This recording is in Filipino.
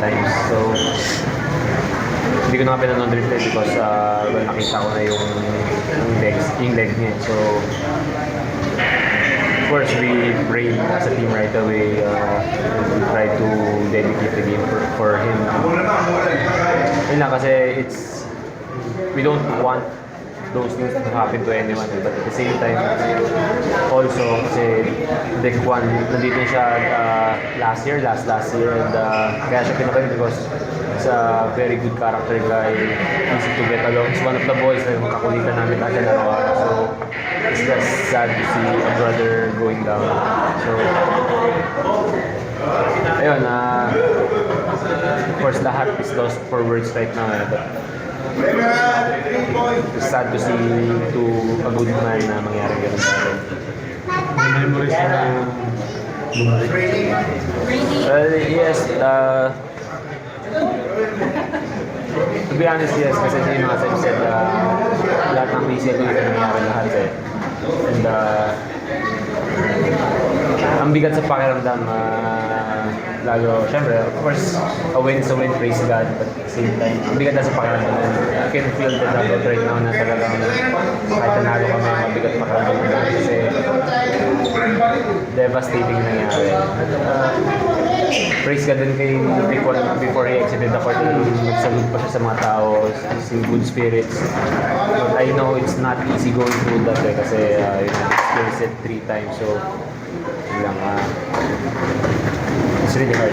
times. So, hindi ko na pinanood replay because well, nakita ko na yung leg niya. So, of course, we prayed as a team right away. We tried to dedicate the game for him. Yun lang kasi we don't want those things to happen to anyone. But at the same time, also, kasi Deck One, nandito siya last year, and kaya siya pinakain because he's a very good character guy, easy to get along. He's one of the boys na magkakulitan namin agad na araw. So, it's just sad to see a brother going down. So, ayun, of course, lahat is lost for words right now. But it's sad to see to a good man na mangyari ganun sa akin. Memories na Yes, to be honest, yes, kasi yun nga, as I said, lahat ng PCL ko yung nangyari lahat eh. And ang bigat sa pakiramdam, lalo, syempre, of course, a win, praise God, but at the same time, ang bigat na sa pakiramdam. I can feel the doubt right now na talagang kahit nanalo kami, mabigat pakiramdam na kasi devastating na nangyari. Praise God din kay Nicole before he exited the court, nagsalute pa siya sa mga tao, he's in good spirits. But I know it's not easy going through that eh, kasi experienced it 3 times, so lang, it's really hard.